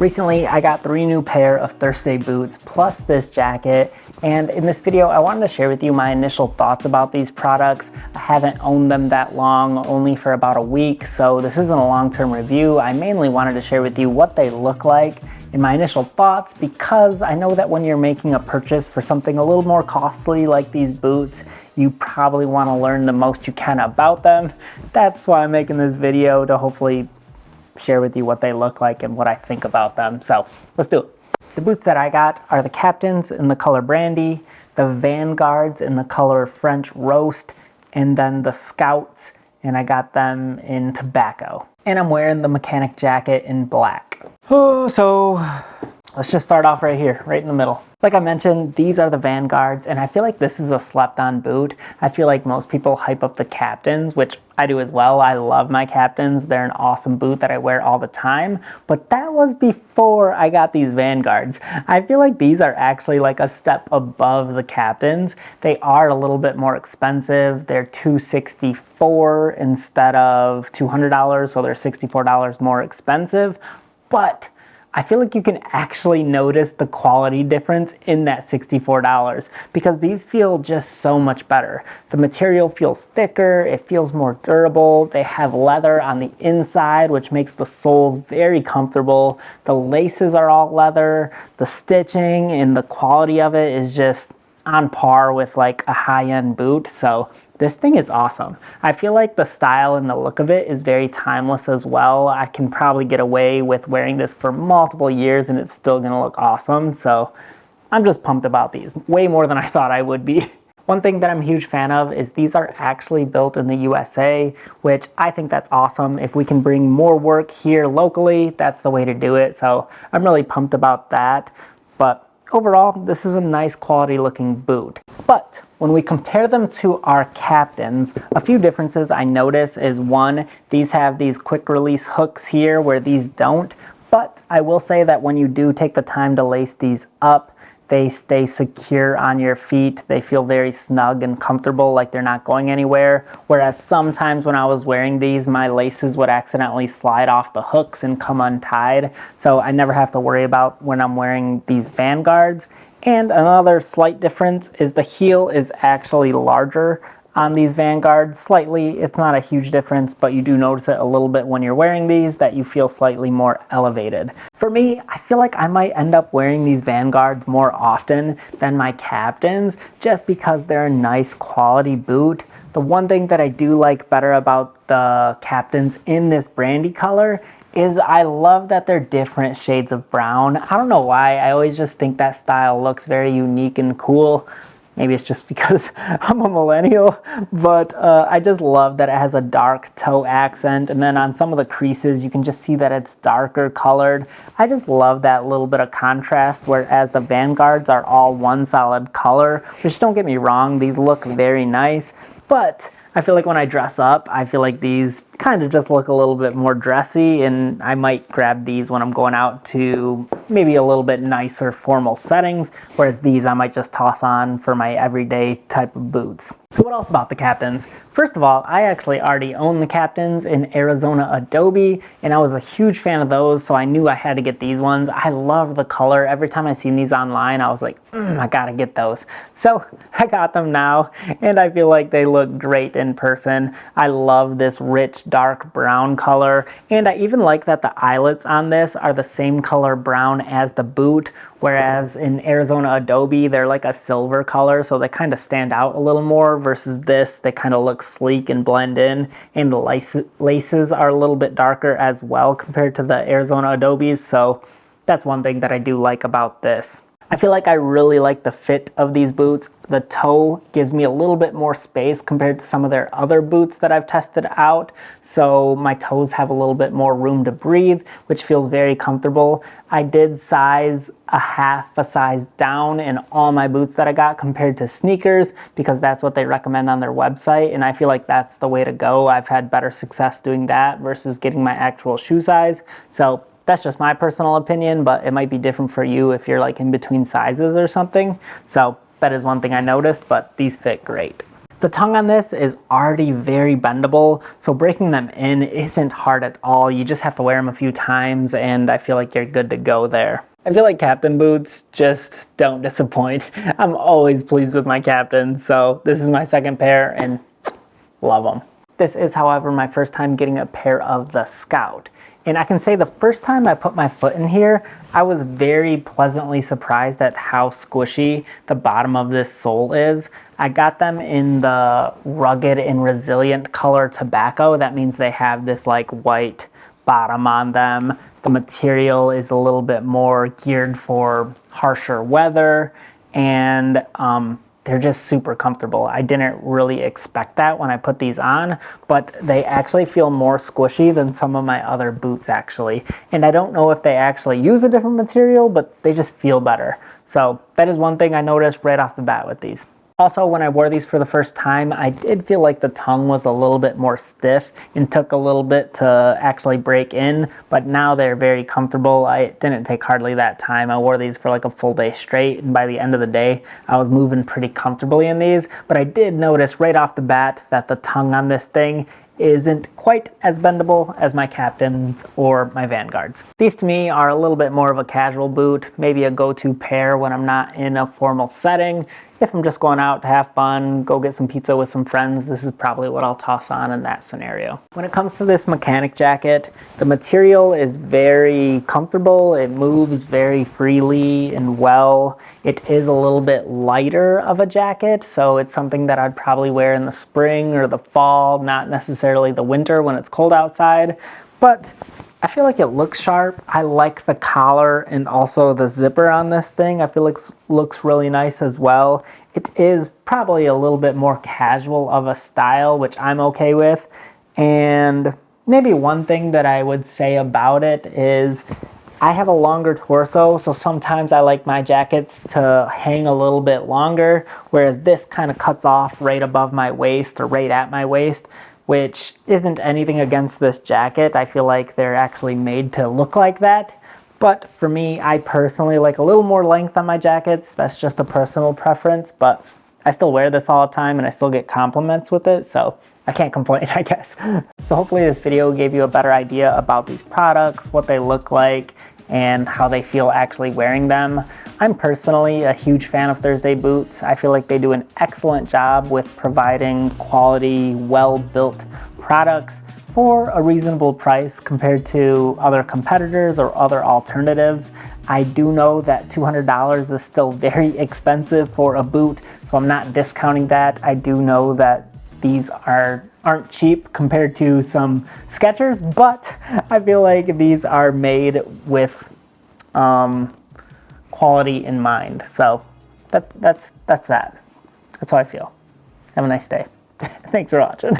Recently, I got 3 new pair of Thursday boots plus this jacket, and in this video, I wanted to share with you my initial thoughts about these products. I haven't owned them that long, only for about a week, so this isn't a long-term review. I mainly wanted to share with you what they look like and my initial thoughts, because I know that when you're making a purchase for something a little more costly like these boots, you probably want to learn the most you can about them. That's why I'm making this video, to hopefully share with you what they look like and what I think about them. So let's do it. The boots that I got are the Captains in the color Brandy, the Vanguards in the color French Roast, and then the Scouts, and I got them in Tobacco. And I'm wearing the mechanic jacket in black. Oh, so let's just start off right here, right in the middle. Like I mentioned, these are the Vanguards, and I feel like this is a slept-on boot. I feel like most people hype up the Captains, which I do as well. I love my Captains. They're an awesome boot that I wear all the time, but that was before I got these Vanguards. I feel like these are actually like a step above the Captains. They are a little bit more expensive. They're $264 instead of $200, so they're $64 more expensive, but I feel like you can actually notice the quality difference in that $64 because these feel just so much better. The material feels thicker, it feels more durable, they have leather on the inside, which makes the soles very comfortable. The laces are all leather, the stitching and the quality of it is just on par with like a high-end boot. So this thing is awesome. I feel like the style and the look of it is very timeless as well. I can probably get away with wearing this for multiple years and it's still gonna look awesome. So I'm just pumped about these, way more than I thought I would be. One thing that I'm a huge fan of is these are actually built in the USA, which I think that's awesome. If we can bring more work here locally, that's the way to do it. So I'm really pumped about that. But overall, this is a nice quality looking boot. But when we compare them to our Captains, a few differences I notice is one, these have these quick release hooks here where these don't. But I will say that when you do take the time to lace these up, they stay secure on your feet. They feel very snug and comfortable, like they're not going anywhere. Whereas sometimes when I was wearing these, my laces would accidentally slide off the hooks and come untied. So I never have to worry about when I'm wearing these Vanguards. And another slight difference is the heel is actually larger on these Vanguards. Slightly, it's not a huge difference, but you do notice it a little bit when you're wearing these, that you feel slightly more elevated. For me, I feel like I might end up wearing these Vanguards more often than my Captains, just because they're a nice quality boot. The one thing that I do like better about the Captains in this brandy color is I love that they're different shades of brown. I don't know why, I always just think that style looks very unique and cool. Maybe it's just because I'm a millennial, but I just love that it has a dark toe accent, and then on some of the creases you can just see that it's darker colored. I just love that little bit of contrast, whereas the Vanguards are all one solid color, which, don't get me wrong, these look very nice, but I feel like when I dress up, I feel like these kind of just look a little bit more dressy, and I might grab these when I'm going out to maybe a little bit nicer formal settings, whereas these I might just toss on for my everyday type of boots. So what else about the Captains? First of all, I actually already own the Captains in Arizona Adobe, and I was a huge fan of those, so I knew I had to get these ones. I love the color. Every time I seen these online, I was like, I gotta get those. So I got them now, and I feel like they look great in person. I love this rich, dark brown color, and I even like that the eyelets on this are the same color brown as the boot, whereas in Arizona Adobe, they're like a silver color, so they kind of stand out a little more, versus this, they kind of look sleek and blend in, and the laces are a little bit darker as well compared to the Arizona Adobes, so that's one thing that I do like about this. I feel like I really like the fit of these boots. The toe gives me a little bit more space compared to some of their other boots that I've tested out, so my toes have a little bit more room to breathe, which feels very comfortable. I did size a half a size down in all my boots that I got compared to sneakers, because that's what they recommend on their website, and I feel like that's the way to go. I've had better success doing that versus getting my actual shoe size. So that's just my personal opinion, but it might be different for you if you're like in between sizes or something. So that is one thing I noticed, but these fit great. The tongue on this is already very bendable, so breaking them in isn't hard at all. You just have to wear them a few times and I feel like you're good to go there. I feel like Captain boots just don't disappoint. I'm always pleased with my Captains, so this is my second pair and love them. This is, however, my first time getting a pair of the Scout. And I can say the first time I put my foot in here, I was very pleasantly surprised at how squishy the bottom of this sole is. I got them in the rugged and resilient color tobacco. That means they have this like white bottom on them. The material is a little bit more geared for harsher weather, and they're just super comfortable. I didn't really expect that when I put these on, but they actually feel more squishy than some of my other boots actually. And I don't know if they actually use a different material, but they just feel better. So that is one thing I noticed right off the bat with these. Also, when I wore these for the first time, I did feel like the tongue was a little bit more stiff and took a little bit to actually break in, but now they're very comfortable. It didn't take hardly that time. I wore these for like a full day straight, and by the end of the day, I was moving pretty comfortably in these, but I did notice right off the bat that the tongue on this thing isn't quite as bendable as my Captains or my Vanguards. These to me are a little bit more of a casual boot, maybe a go-to pair when I'm not in a formal setting. If I'm just going out to have fun, go get some pizza with some friends, this is probably what I'll toss on in that scenario. When it comes to this mechanic jacket, the material is very comfortable. It moves very freely and well. It is a little bit lighter of a jacket, so it's something that I'd probably wear in the spring or the fall, not necessarily the winter when it's cold outside. But I feel like it looks sharp. I like the collar and also the zipper on this thing. I feel like it looks really nice as well. It is probably a little bit more casual of a style, which I'm okay with. And maybe one thing that I would say about it is I have a longer torso, so sometimes I like my jackets to hang a little bit longer, whereas this kind of cuts off right above my waist or right at my waist, which isn't anything against this jacket. I feel like they're actually made to look like that. But for me, I personally like a little more length on my jackets. That's just a personal preference, but I still wear this all the time and I still get compliments with it, so I can't complain, I guess. So hopefully this video gave you a better idea about these products, what they look like, and how they feel actually wearing them. I'm personally a huge fan of Thursday boots. I feel like they do an excellent job with providing quality, well-built products for a reasonable price compared to other competitors or other alternatives. I do know that $200 is still very expensive for a boot, so I'm not discounting that. I do know that these aren't cheap compared to some Skechers, but I feel like these are made with quality in mind. So that's that. That's how I feel. Have a nice day. Thanks for watching.